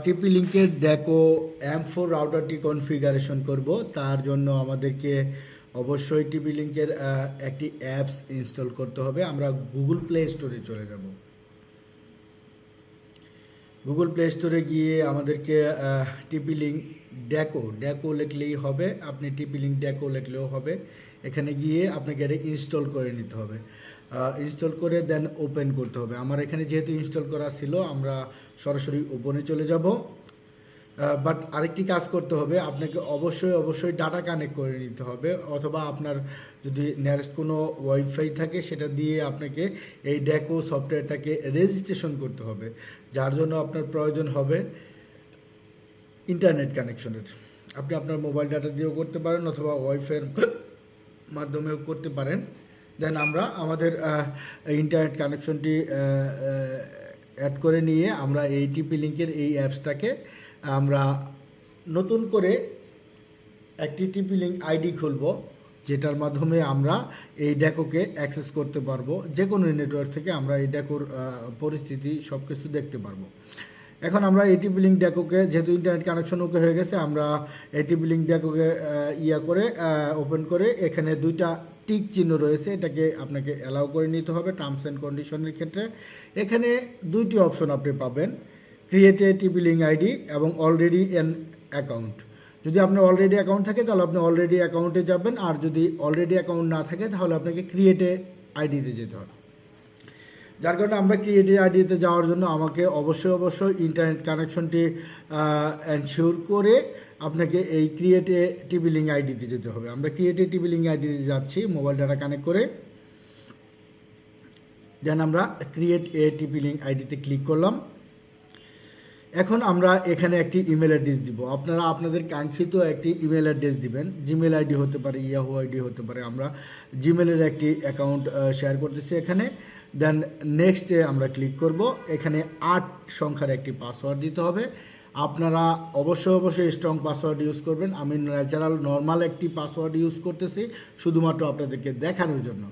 টিপি লিঙ্কের ডেকো M4 রাউটারটি configuration করব। তার জন্য আমাদেরকে অবশ্যই টিপি লিঙ্কের একটি অ্যাপস ইনস্টল করতে হবে। আমরা গুগল প্লে স্টোরে চলে যাব। গুগল প্লে স্টোরে গিয়ে আমাদেরকে টিপি লিঙ্ক ডেকো লিখলেই হবে, আপনি টিপি লিঙ্ক ডেকো লিখলেও হবে। এখানে গিয়ে আপনাকে এটা ইনস্টল করে নিতে হবে। ইনস্টল করে দেন ওপেন করতে হবে। আমার এখানে যেহেতু ইনস্টল করা ছিল, আমরা সরাসরি ওপেনে চলে যাব। বাট আরেকটি কাজ করতে হবে, আপনাকে অবশ্যই ডাটা কানেক্ট করে নিতে হবে, অথবা আপনার যদি নিয়ারেস্ট কোনো ওয়াইফাই থাকে সেটা দিয়ে আপনাকে এই ডেকো সফটওয়্যারটাকে রেজিস্ট্রেশন করতে হবে, যার জন্য আপনার প্রয়োজন হবে ইন্টারনেট কানেকশনের। আপনি আপনার মোবাইল ডাটা দিয়েও করতে পারেন অথবা ওয়াইফাইয়ের মাধ্যমেও করতে পারেন। দেন আমরা আমাদের ইন্টারনেট কানেকশনটি অ্যাড করে নিয়ে আমরা এই টিপি লিঙ্কের এই অ্যাপসটাকে আমরা নতুন করে একটি টিপি লিঙ্ক আইডি খুলব, যেটার মাধ্যমে আমরা এই ডেকোকে অ্যাক্সেস করতে পারবো। যে কোনো নেটওয়ার্ক থেকে আমরা এই ডেকোর পরিস্থিতি সব কিছু দেখতে পারবো। এখন আমরা এই টিপি লিঙ্ক ডেকোকে, যেহেতু ইন্টারনেট কানেকশন ওকে হয়ে গেছে, আমরা এই টিপি লিঙ্ক ডেকোকে ওপেন করে এখানে দুইটা টিক চিহ্ন রয়েছে, এটাকে আপনাকে অ্যালাউ করে নিতে হবে টার্মস অ্যান্ড কন্ডিশনের ক্ষেত্রে। এখানে দুইটি অপশন আপনি পাবেন, ক্রিয়েট এ টিপি লিঙ্ক আইডি এবং অলরেডি অ্যান অ্যাকাউন্ট। যদি আপনার অলরেডি অ্যাকাউন্ট থাকে তাহলে আপনি অলরেডি অ্যাকাউন্টে যাবেন, আর যদি অলরেডি অ্যাকাউন্ট না থাকে তাহলে আপনাকে ক্রিয়েট এ আইডিতে যেতে হবে। যার কারণে আমরা ক্রিয়েট এ আইডিতে যাওয়ার জন্য আমাকে অবশ্যই ইন্টারনেট কানেকশনটি এনশিওর করে আপনাকে এই ক্রিয়েট এ টিপি লিঙ্ক আইডিতে যেতে হবে। আমরা ক্রিয়েট এ টিপি লিঙ্ক আইডিতে যাচ্ছি মোবাইল ডাটা কানেক্ট করে। দেন আমরা ক্রিয়েট এ টিপি লিঙ্ক আইডিতে ক্লিক করলাম। এখন আমরা এখানে একটি ইমেল অ্যাড্রেস দিব। আপনারা আপনাদের কাঙ্ক্ষিত একটি ইমেল অ্যাড্রেস দিবেন। জিমেল আইডি হতে পারে, ইয়াহু আইডি হতে পারে। আমরা জিমেলের একটি অ্যাকাউন্ট শেয়ার করতেছি এখানে। দেন নেক্সটে আমরা ক্লিক করব। এখানে 8 সংখ্যার একটি পাসওয়ার্ড দিতে হবে। আপনারা অবশ্যই স্ট্রং পাসওয়ার্ড ইউজ করবেন। আমি নর্মাল একটি পাসওয়ার্ড ইউজ করতেছি শুধুমাত্র আপনাদেরকে দেখানোর জন্য।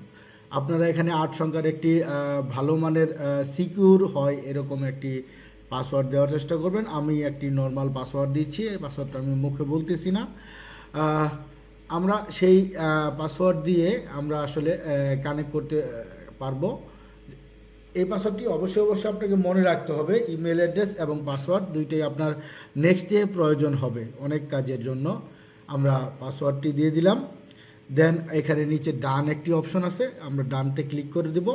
আপনারা এখানে 8 সংখ্যার একটি ভালো মানের সিকিউর হয় এরকম একটি পাসওয়ার্ড দেওয়ার চেষ্টা করবেন। আমি একটি নর্মাল পাসওয়ার্ড দিচ্ছি, এই পাসওয়ার্ডটা আমি মুখে বলতেছি না। আমরা সেই পাসওয়ার্ড দিয়ে আমরা আসলে কানেক্ট করতে পারবো। এই পাসওয়ার্ডটি অবশ্যই আপনাকে মনে রাখতে হবে। ইমেল অ্যাড্রেস এবং পাসওয়ার্ড দুইটাই আপনার নেক্সটে প্রয়োজন হবে অনেক কাজের জন্য। আমরা পাসওয়ার্ডটি দিয়ে দিলাম। দেন এখানে নিচে ডান একটি অপশন আছে, আমরা ডানতে ক্লিক করে দেব।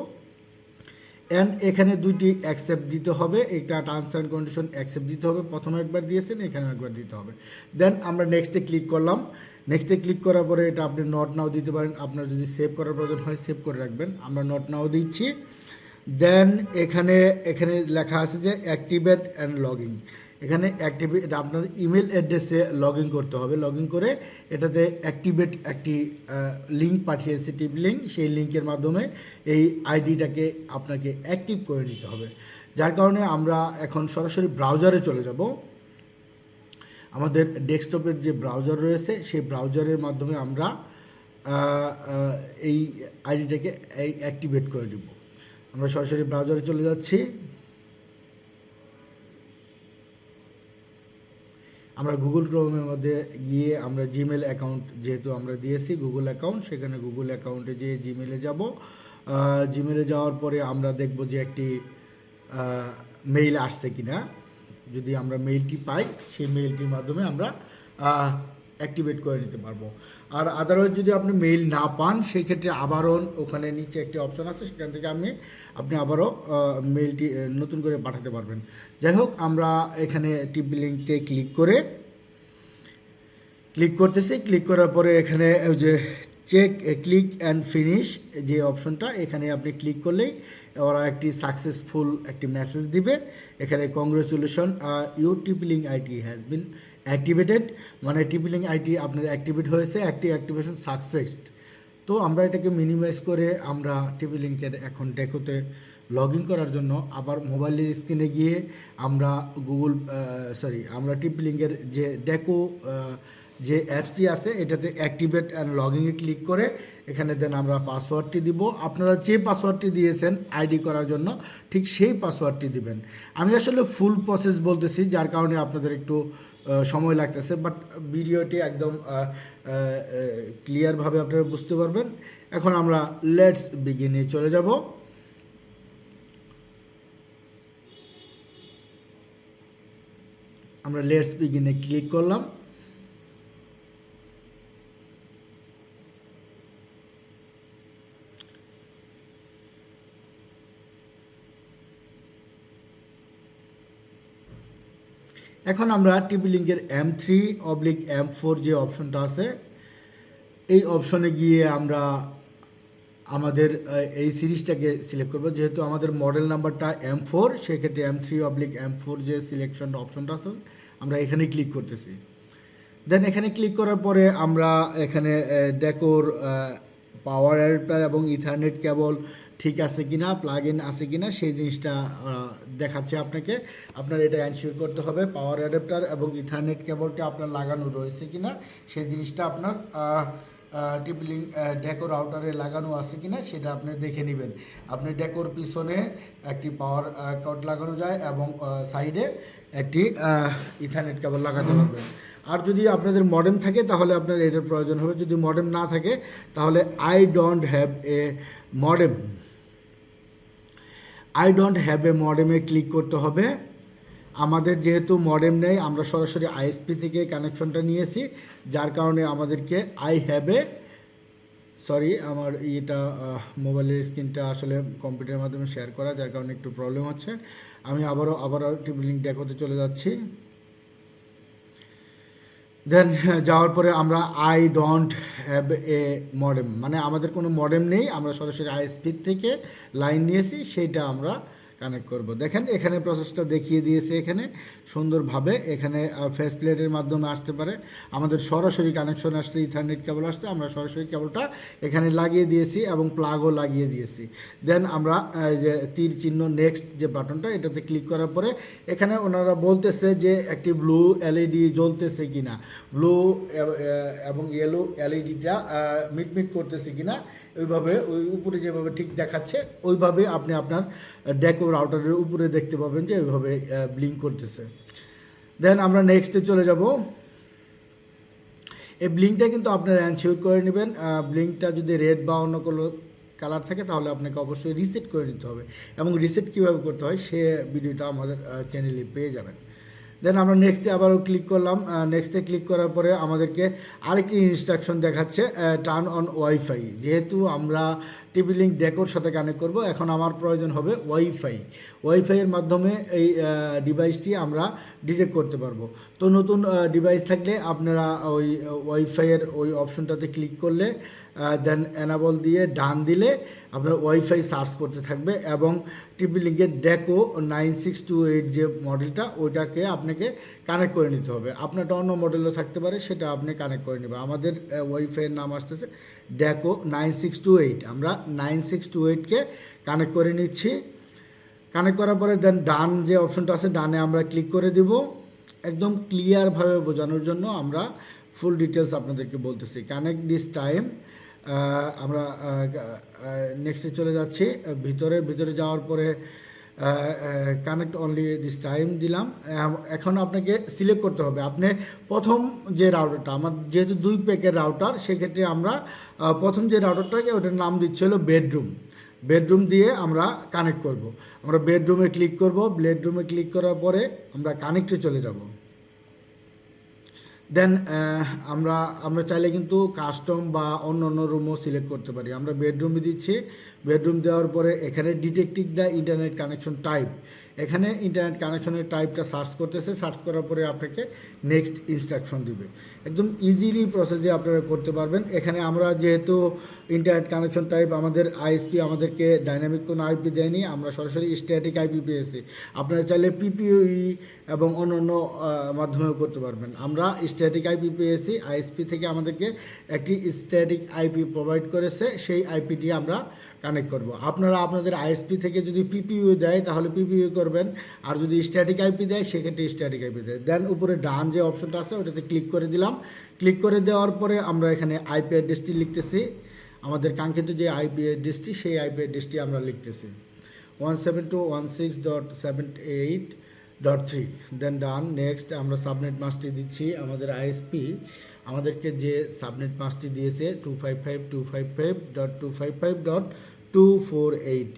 অ্যান্ড এখানে দুইটি অ্যাকসেপ্ট দিতে হবে। এটা টার্মস অ্যান্ড কন্ডিশন অ্যাকসেপ্ট দিতে হবে, প্রথমে একবার দিয়েছেন, এখানেও একবার দিতে হবে। দেন আমরা নেক্সটে ক্লিক করলাম। নেক্সটে ক্লিক করার পরে এটা আপনি নট নাও দিতে পারেন। আপনার যদি সেভ করার প্রয়োজন হয় সেভ করে রাখবেন। আমরা নট নাও দিচ্ছি। দেন এখানে লেখা আছে যে অ্যাক্টিভেট অ্যান্ড লগইন। এখানে অ্যাক্টিভেট আপনার ইমেল অ্যাড্রেসে লগ ইন করতে হবে। লগ ইন করে এটাতে অ্যাক্টিভেট একটি লিঙ্ক পাঠিয়েছে, টিপি লিঙ্ক। সেই লিঙ্কের মাধ্যমে এই আইডিটাকে আপনাকে অ্যাক্টিভ করে নিতে হবে। যার কারণে আমরা এখন সরাসরি ব্রাউজারে চলে যাব। আমাদের ডেস্কটপের যে ব্রাউজার রয়েছে সেই ব্রাউজারের মাধ্যমে আমরা এই আইডিটাকে অ্যাক্টিভেট করে দেব। আমরা সরাসরি ব্রাউজারে চলে যাচ্ছি। আমরা গুগল ক্রোমের মধ্যে গিয়ে আমরা জিমেল অ্যাকাউন্ট যেহেতু আমরা দিয়েছি গুগল অ্যাকাউন্ট, সেখানে গুগল অ্যাকাউন্টে যেয়ে জিমেলে যাব। জিমেলে যাওয়ার পরে আমরা দেখব যে একটি মেইল আসছে কিনা। যদি আমরা মেইলটি পাই সেই মেইলটির মাধ্যমে আমরা অ্যাক্টিভেট করে নিতে পারবো। আর আদারওয়াইজ যদি আপনি মেইল না পান সেই ক্ষেত্রে আবারও ওখানে নিচে একটি অপশন আছে, সেখান থেকে আপনি আবারও মেইলটি নতুন করে পাঠাতে পারবেন। যাই হোক, আমরা এখানে টিপি লিঙ্কে ক্লিক করতেছি। ক্লিক করার পরে এখানে ওই যে চেক ক্লিক অ্যান্ড ফিনিশ যে অপশনটা, এখানে আপনি ক্লিক করলেই ওরা একটি সাকসেসফুল একটি মেসেজ দিবে। এখানে কংগ্রেচুলেশন ইউর টিপি link ID has been activated, মানে টিপি লিঙ্ক আইডি আপনার অ্যাক্টিভেট হয়েছে, অ্যাক্টিভেশন সাকসেস। তো আমরা এটাকে মিনিমাইজ করে আমরা টিপি লিঙ্কের এখন ডেকোতে লগ ইন করার জন্য আবার মোবাইলের স্ক্রিনে গিয়ে আমরা আমরা টিপি লিঙ্কের যে ডেকো যে অ্যাপসটি আছে এটাতে অ্যাক্টিভেট অ্যান্ড লগইনে ক্লিক করে এখানে দেন আমরা পাসওয়ার্ডটি দিব। আপনারা যে পাসওয়ার্ডটি দিয়েছেন আইডি করার জন্য ঠিক সেই পাসওয়ার্ডটি দিবেন। আমি আসলে ফুল প্রসেস বলতেছি, যার কারণে আপনাদের একটু সময় লাগতেছে, বাট ভিডিওটি একদম ক্লিয়ারভাবে আপনারা বুঝতে পারবেন। এখন আমরা লেটস বিগিনে চলে যাব। আমরা লেটস বিগিনে ক্লিক করলাম। এখন আমরা টিপি লিঙ্কের M3/M4 যে অপশনটা আছে এই অপশনে গিয়ে আমরা আমাদের এই সিরিজটাকে সিলেক্ট করব। যেহেতু আমাদের মডেল নাম্বারটা M4, সেক্ষেত্রে M3/M4 যে সিলেকশন অপশনটা আছে আমরা এখানে ক্লিক করতেছি। দেন এখানে ক্লিক করার পরে আমরা এখানে ডেকোর পাওয়ার অ্যাডাপ্টার এবং ইথারনেট কেবল ঠিক আছে কিনা, প্লাগ ইন আছে কিনা সেই জিনিসটা দেখাচ্ছে আপনাকে। আপনার এটা এনশিওর করতে হবে পাওয়ার অ্যাডাপ্টার এবং ইথারনেট কেবলটা আপনার লাগানো রয়েছে কিনা সেই জিনিসটা আপনার টিপি লিঙ্ক ডেকো রাউটারে লাগানো আছে কিনা সেটা আপনি দেখে নেবেন। আপনি ডেকোর পিছনে একটি পাওয়ার কর্ড লাগানো যায় এবং সাইডে একটি ইথারনেট কেবল লাগাতে পারবেন। আর যদি আপনাদের মডেম থাকে তাহলে আপনার এটার প্রয়োজন হবে। যদি মডেম না থাকে তাহলে আই ডোন্ট হ্যাভ এ মডেমে ক্লিক করতে হবে। আমাদের যেহেতু মডেম নেই, আমরা সরাসরি আইএসপি থেকে কানেকশনটা নিয়েছি, যার কারণে আমাদেরকে আমার এটা মোবাইলের স্ক্রিনটা আসলে কম্পিউটারের মাধ্যমে শেয়ার করা, যার কারণে একটু প্রবলেম হচ্ছে। আমি আবারও টিপি লিঙ্ক ডেকোতে চলে যাচ্ছি। দেন যাওয়ার পরে আমরা I don't have A modem, মানে আমাদের কোনো মডেম নেই, আমরা সরাসরি আইএসপি থেকে লাইন নিয়েছি, সেইটা আমরা কানেক্ট করব। দেখেন এখানে প্রসেসটা দেখিয়ে দিয়েছে, এখানে সুন্দরভাবে এখানে ফেস প্লেটের মাধ্যমে আসতে পারে। আমাদের সরাসরি কানেকশন আসছে, ইথারনেট কেবল আসছে, আমরা সরাসরি কেবলটা এখানে লাগিয়ে দিয়েছি এবং প্লাগও লাগিয়ে দিয়েছি। দেন আমরা যে তীর চিহ্ন নেক্সট যে বাটনটা এটাতে ক্লিক করার পরে এখানে ওনারা বলতেছে যে একটি ব্লু এলইডি জ্বলতেছে কিনা, ব্লু এবং ইয়েলো এলইডিটা মিটমিট করতেছে কিনা, ওইভাবে ওই উপরে যেভাবে ঠিক দেখাচ্ছে ওইভাবে আপনি আপনার ডেকো রাউটারের উপরে দেখতে পাবেন যে ওইভাবে ব্লিঙ্ক করতেছে। দেন আমরা নেক্সটে চলে যাব। এই ব্লিঙ্কটা কিন্তু আপনারা এনশিওর করে নেবেন। ব্লিঙ্কটা যদি রেড বা অন্য কোনো কালার থাকে তাহলে আপনাকে অবশ্যই রিসেট করে নিতে হবে, এবং রিসেট কীভাবে করতে হয় সে ভিডিওটা আমাদের চ্যানেলে পেয়ে যাবেন। দেন আমরা নেক্সটে আবারও ক্লিক করলাম। নেক্সটে ক্লিক করার পরে আমাদেরকে আরেকটি ইনস্ট্রাকশন দেখাচ্ছে টার্ন অন ওয়াইফাই। যেহেতু আমরা টিপি লিঙ্ক ডেকোর সাথে কানেক্ট করব, এখন আমার প্রয়োজন হবে ওয়াইফাইয়ের মাধ্যমে এই ডিভাইসটি আমরা ডিটেক্ট করতে পারবো। তো নতুন ডিভাইস থাকলে আপনারা ওই ওয়াইফাইয়ের ওই অপশনটাতে ক্লিক করলে দেন এনাবল দিয়ে ডান দিলে আপনার ওয়াইফাই সার্চ করতে থাকবে, এবং টিপি লিঙ্কের ডেকো 9628 যে মডেলটা ওইটাকে আপনাকে কানেক্ট করে নিতে হবে। আপনারটা অন্য মডেলও থাকতে পারে, সেটা আপনি কানেক্ট করে নেবেন। আমাদের ওয়াইফাইয়ের নাম আসতেছে ডেকো 9628, আমরা 9628কে কানেক্ট করে নিচ্ছি। কানেক্ট করার পরে দেন ডান যে অপশনটা আছে ডানে আমরা ক্লিক করে দিব। একদম ক্লিয়ারভাবে বোঝানোর জন্য আমরা ফুল ডিটেলস আপনাদেরকে বলতেছি। কানেক্ট দিস টাইম, আমরা নেক্সটে চলে যাচ্ছি। ভিতরে যাওয়ার পরে কানেক্ট অনলি দিস টাইম দিলাম। এখন আপনাকে সিলেক্ট করতে হবে আপনি প্রথম যে রাউটারটা, আমার যেহেতু 2 প্যাকের রাউটার, সেক্ষেত্রে আমরা প্রথম যে রাউটারটাকে ওটার নাম দিচ্ছে হলো বেডরুম দিয়ে আমরা কানেক্ট করব। আমরা বেডরুমে ক্লিক করব। বেডরুমে ক্লিক করার পরে আমরা কানেক্টে চলে যাব। দেন আমরা চাইলে কিন্তু কাস্টম বা অন্য রুমও সিলেক্ট করতে পারি। আমরা বেডরুমে দিচ্ছি। বেডরুম দেওয়ার পরে এখানে detecting the internet connection type, এখানে ইন্টারনেট কানেকশনের টাইপটা সার্চ করতেছে। সার্চ করার পরে আপনাকে নেক্সট ইনস্ট্রাকশন দিবে। একদম ইজিলি প্রসেসে আপনারা করতে পারবেন। এখানে আমরা যেহেতু ইন্টারনেট কানেকশন টাইপ আমাদের আইএসপি আমাদেরকে ডাইনামিক কোনো আইপি দেয়নি, আমরা সরাসরি স্ট্যাটিক আইপি পেয়েছি। আপনারা চাইলে পিপিই এবং অন্যান্য মাধ্যমেও করতে পারবেন। আমরা স্ট্যাটিক আইপি পেয়েছি, আইএসপি থেকে আমাদেরকে একটি স্ট্যাটিক আইপি প্রোভাইড করেছে, সেই আইপি দিয়ে আমরা কানেক্ট করব। আপনারা আপনাদের আইএসপি থেকে যদি পিপিইউ দেয় তাহলে পিপিইউ করবেন, আর যদি স্ট্যাটিক আইপি দেয় সেক্ষেত্রে স্ট্যাটিক আইপি দেয়। দেন উপরে ডান যে অপশনটা আছে ওটাতে ক্লিক করে দিলাম। ক্লিক করে দেওয়ার পরে আমরা এখানে আইপি অ্যাড্রেসটি লিখতেছি, আমাদের কাঙ্ক্ষিত যে আইপি অ্যাড্রেসটি সেই আইপি অ্যাড্রেসটি আমরা লিখতেছি 172.168.3। দেন ডান। নেক্সট আমরা সাবনেট মাস্কটি দিচ্ছি, আমাদের আইএসপি আমাদেরকে যে সাবনেট মাস্কটি দিয়েছে 255.255.255.248,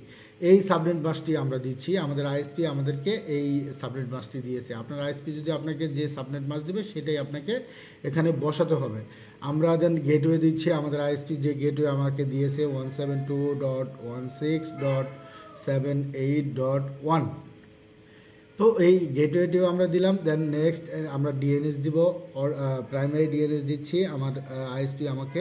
এই সাবনেট মাস্কটি আমরা দিচ্ছি। আমাদের আইএসপি আমাদেরকে এই সাবনেট মাস্কটি দিয়েছে। আপনার আইএসপি যদি আপনাকে যে সাবনেট মাস্ক দেবে সেটাই আপনাকে এখানে বসাতে হবে। আমরা দেন গেটওয়ে দিচ্ছি, আমাদের আইএসপি যে গেটওয়ে আমাকে দিয়েছে 172.16.708.1, তো এই গেটওয়েটিও আমরা দিলাম। দেন নেক্সট আমরা ডিএনএস দিব, প্রাইমারি ডিএনএস দিচ্ছি। আমার আইএসপি আমাকে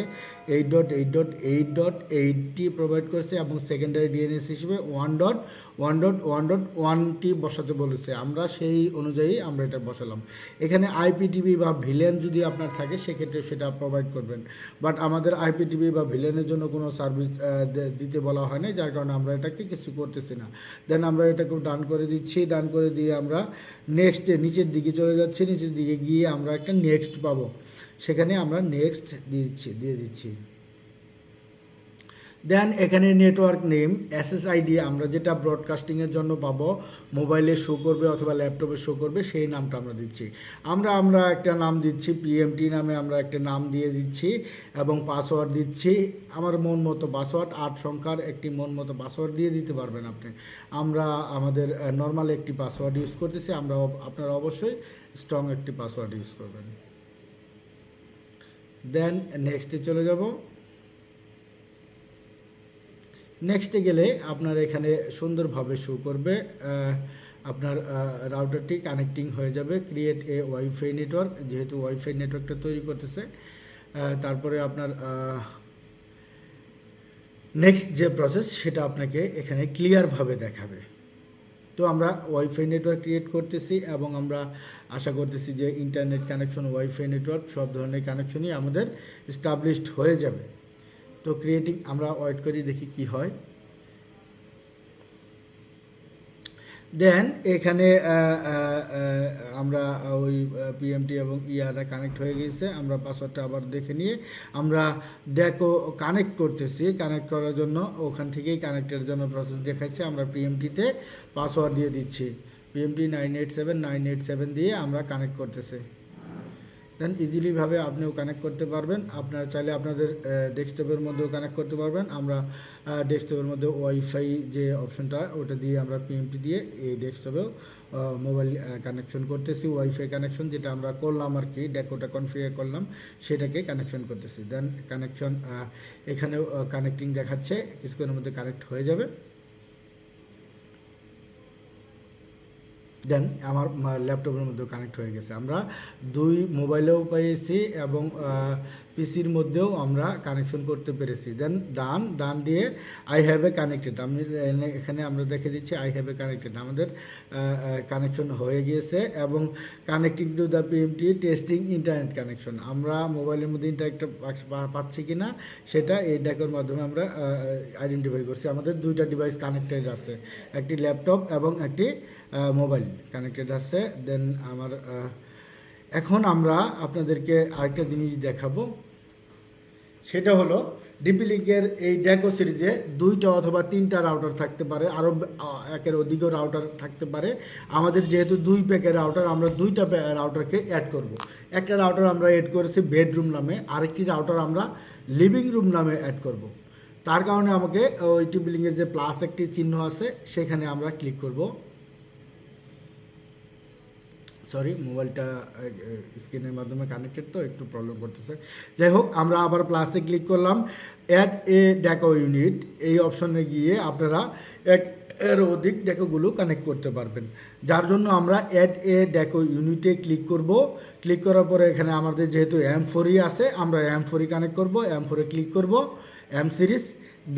8.8.8.8টি প্রোভাইড করেছে এবং সেকেন্ডারি ডিএনএস হিসেবে 1.1.1.1টি বসাতে বলেছে, আমরা সেই অনুযায়ী আমরা এটা বসালাম। এখানে আইপিটিভি বা ভিলেন যদি আপনার থাকে সেক্ষেত্রে সেটা প্রোভাইড করবেন, বাট আমাদের আইপিটিভি বা ভিলেনের জন্য কোনো সার্ভিস দিতে বলা হয় না, যার কারণে আমরা এটাকে কিছু করতেছি না। দেন আমরা এটাকে ডান করে দিচ্ছি। ডান করে দিয়ে আমরা নেক্সটে নিচের দিকে চলে যাচ্ছি, নিচের দিকে গিয়ে আমরা একটা নেক্সট পাবো, সেখানে আমরা নেক্সট দিয়ে দিচ্ছি। দেন এখানে নেটওয়ার্ক নেম এসএসআইডি আমরা যেটা ব্রডকাস্টিংয়ের জন্য পাবো, মোবাইলে শো করবে অথবা ল্যাপটপে শো করবে, সেই নামটা আমরা দিচ্ছি। আমরা একটা নাম দিচ্ছি, পিএমটি নামে আমরা একটা নাম দিয়ে দিচ্ছি এবং পাসওয়ার্ড দিচ্ছি। আমার মন মতো পাসওয়ার্ড, 8 সংখ্যার একটি মন মতো পাসওয়ার্ড দিয়ে দিতে পারবেন আপনি। আমরা আমাদের নর্মাল একটি পাসওয়ার্ড ইউজ করতেছি, আপনারা অবশ্যই স্ট্রং একটি পাসওয়ার্ড ইউজ করবেন। দেন নেক্সটে চলে যাব। নেক্সটে গেলে আপনার এখানে সুন্দরভাবে শো করবে, আপনার রাউটারটি কানেক্টিং হয়ে যাবে। ক্রিয়েট এ ওয়াইফাই নেটওয়ার্ক, যেহেতু ওয়াইফাই নেটওয়ার্কটা তৈরি করতেছে। তারপরে আপনার নেক্সট যে প্রসেস সেটা আপনাকে এখানে ক্লিয়ারভাবে দেখাবে। তো আমরা ওয়াইফাই নেটওয়ার্ক ক্রিয়েট করতেছি এবং আমরা আশা করতেছি যে ইন্টারনেট কানেকশন, ওয়াইফাই নেটওয়ার্ক সব ধরনের কানেকশনই আমাদের এস্টাবলিশড হয়ে যাবে। তো ক্রিয়েটিং আমরা ওয়েট করি, দেখি কি হয়। দেন এখানে আমরা ওই পিএমটি এবং ইআরটা কানেক্ট হয়ে গেছে। আমরা পাসওয়ার্ডটা আবার দেখে নিয়ে আমরা ডেকো কানেক্ট করতেছি। কানেক্ট করার জন্য ওখান থেকেই কানেক্টের জন্য প্রসেস দেখাচ্ছে। আমরা পিএমটিতে পাসওয়ার্ড দিয়ে দিচ্ছি, পিএমটি 987 দিয়ে আমরা কানেক্ট করতেছি। দেন ইজিলিভাবে আপনিও কানেক্ট করতে পারবেন। আপনারা চাইলে আপনাদের ডেস্কটপের মধ্যেও কানেক্ট করতে পারবেন। আমরা ডেস্কটপের মধ্যে ওয়াইফাই যে অপশনটা ওটা দিয়ে আমরা পিএমটি দিয়ে এই ডেস্কটপেও মোবাইল কানেকশন করতেছি। ওয়াইফাই কানেকশন যেটা আমরা করলাম আর কি, ডেকোটা কনফিগার করলাম, সেটাকে কানেকশন করতেছি। দেন কানেকশন এখানেও কানেক্টিং দেখাচ্ছে, কিছুক্ষণের মধ্যে কানেক্ট হয়ে যাবে। দেন আমার ল্যাপটপের মধ্যেও কানেক্ট হয়ে গেছে। আমরা দুই মোবাইলেও পেয়েছি এবং পিসির মধ্যেও আমরা কানেকশন করতে পেরেছি। দেন ডান দিয়ে আই হ্যাভ এ কানেক্টেড, আমি এখানে আমরা দেখে দিচ্ছি আই হ্যাভ এ কানেক্টেড, আমাদের কানেকশন হয়ে গিয়েছে। এবং connecting to the PMT testing internet connection, আমরা মোবাইলের মধ্যে ইন্টারনেট পাচ্ছি কি না সেটা এই ডেকোর মাধ্যমে আমরা আইডেন্টিফাই করছি। আমাদের দুইটা ডিভাইস কানেক্টেড আছে, একটি ল্যাপটপ এবং একটি মোবাইল কানেক্টেড আছে। দেন এখন আমরা আপনাদেরকে আরেকটা জিনিস দেখাবো, সেটা হলো ডিপি লিঙ্কের এই ডেকো সিরিজে 2টা অথবা 3টা রাউটার থাকতে পারে, আরও একের অধিকও রাউটার থাকতে পারে। আমাদের যেহেতু 2 প্যাকের রাউটার, আমরা 2টা রাউটারকে অ্যাড করব। একটা রাউটার আমরা অ্যাড করেছি বেডরুম নামে, আরেকটি রাউটার আমরা লিভিং রুম নামে অ্যাড করব। তার কারণে আমাকে ওই ডিপি লিঙ্কের যে প্লাস একটি চিহ্ন আছে সেখানে আমরা ক্লিক করব। সরি, মোবাইলটা স্ক্রিনের মাধ্যমে কানেক্টেড তো একটু প্রবলেম করতেছে। যাই হোক, আমরা আবার প্লাসে ক্লিক করলাম। অ্যাড এ ডেকো ইউনিট, এই অপশনে গিয়ে আপনারা এর অধিক ডেকোগুলো কানেক্ট করতে পারবেন, যার জন্য আমরা অ্যাড এ ডেকো ইউনিটে ক্লিক করব। ক্লিক করার পরে এখানে আমাদের যেহেতু M4 আছে, আমরা M4 কানেক্ট করব। M4 ক্লিক করব। এম সিরিজ,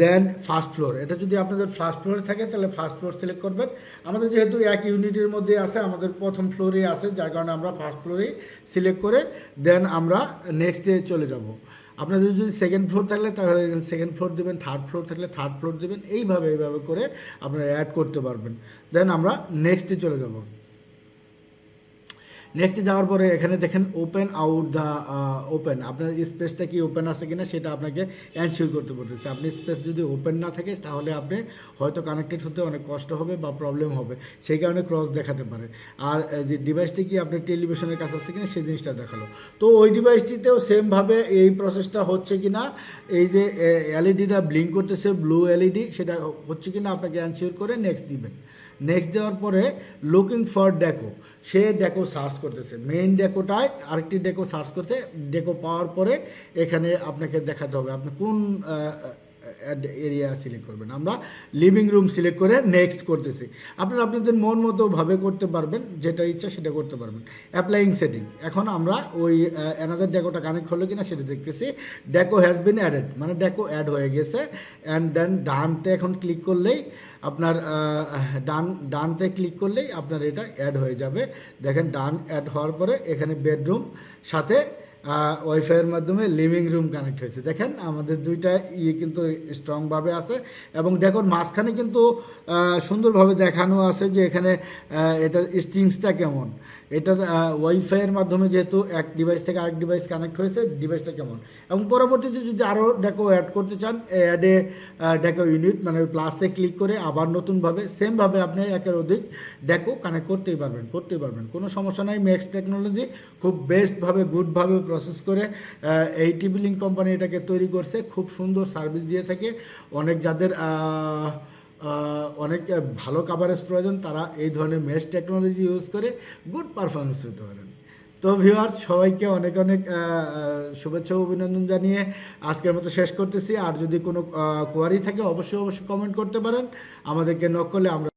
দেন ফার্স্ট ফ্লোর। এটা যদি আপনাদের ফার্স্ট ফ্লোরে থাকে তাহলে ফার্স্ট ফ্লোর সিলেক্ট করবেন। আমাদের যেহেতু এক ইউনিটের মধ্যে আছে, আমাদের প্রথম ফ্লোরে আছে, যার কারণে আমরা ফার্স্ট ফ্লোরেই সিলেক্ট করে দেন আমরা নেক্সটে চলে যাব। আপনাদের যদি সেকেন্ড ফ্লোর থাকলে তাহলে সেকেন্ড ফ্লোর দেবেন, থার্ড ফ্লোর থাকলে থার্ড ফ্লোর দেবেন, এইভাবে করে আপনারা অ্যাড করতে পারবেন। দেন আমরা নেক্সটে চলে যাব। নেক্সটে যাওয়ার পরে এখানে দেখেন ওপেন আউট দ্য ওপেন, আপনার স্পেসটা কি ওপেন আছে কিনা সেটা আপনাকে এনশিওর করতে বলতেছে। আপনি স্পেস যদি ওপেন না থাকে তাহলে আপনি হয়তো কানেক্টেড হতে অনেক কষ্ট হবে বা প্রবলেম হবে, সেই কারণে ক্রস দেখাতে পারে। আর যে ডিভাইসটি কি আপনার টেলিভিশনের কাছে আছে কিনা সেই জিনিসটা দেখালো। তো ওই ডিভাইসটিতেও সেমভাবে এই প্রসেসটা হচ্ছে কিনা, এই যে এলইডিটা ব্লিঙ্ক করতেছে ব্লু এলইডি, সেটা হচ্ছে কিনা আপনাকে এনশিওর করে নেক্সট দিবেন। নেক্সট দেওয়ার পরে looking for deco, say deco search করতেছে, মেইন ডেকোটায় আরেকটি ডেকো সার্চ করছে। ডেকো পাওয়ার পরে এখানে আপনাকে দেখাতে হবে আপনি কোন এরিয়া সিলেক্ট করবেন। আমরা লিভিং রুম সিলেক্ট করে নেক্সট করতেছি। আপনারা আপনাদের মন মতোভাবে করতে পারবেন, যেটা ইচ্ছা সেটা করতে পারবেন। অ্যাপ্লাইং সেটিং, এখন আমরা ওই অ্যানাদার ডেকোটা কানেক্ট হলো কিনা সেটা দেখতেছি। ডেকো হ্যাজ বিন অ্যাডেড, মানে ডেকো অ্যাড হয়ে গেছে। অ্যান্ড দেন ডানতে এখন ক্লিক করলেই আপনার ডানতে ক্লিক করলেই আপনার এটা অ্যাড হয়ে যাবে। দেখেন ডান অ্যাড হওয়ার পরে এখানে বেডরুম সাথে ওয়াইফাইয়ের মাধ্যমে লিভিং রুম কানেক্ট হয়েছে। দেখেন আমাদের দুইটা কিন্তু স্ট্রংভাবে আছে, এবং ডেকোর মাঝখানে কিন্তু সুন্দরভাবে দেখানো আছে যে এখানে এটার স্ট্রিংসটা কেমন, এটার ওয়াইফাইয়ের মাধ্যমে যেহেতু এক ডিভাইস থেকে আরেক ডিভাইস কানেক্ট হয়েছে, ডিভাইসটা কেমন। এবং পরবর্তীতে যদি আরও ডেকো অ্যাড করতে চান, অ্যাডে ডেকো ইউনিট মানে প্লাসে ক্লিক করে আবার নতুনভাবে সেমভাবে আপনি একের অধিক ডেকো কানেক্ট করতেই পারবেন, কোনো সমস্যা নাই। ম্যাক্স টেকনোলজি খুব বেস্টভাবে গুডভাবে প্রসেস করে এই টিভি লিঙ্ক কোম্পানি এটাকে তৈরি করছে, খুব সুন্দর সার্ভিস দিয়ে থাকে। অনেক যাদের অনেক ভালো কাভারেজ প্রয়োজন তারা এই ধরনের মেশ টেকনোলজি ইউজ করে গুড পারফরমেন্স হতে পারেন। তো ভিউয়ার্স, সবাইকে অনেক অনেক শুভেচ্ছা ও অভিনন্দন জানিয়ে আজকের মতো শেষ করতেছি। আর যদি কোনো কোয়ারি থাকে অবশ্যই কমেন্ট করতে পারেন, আমাদেরকে নক করলে আমরা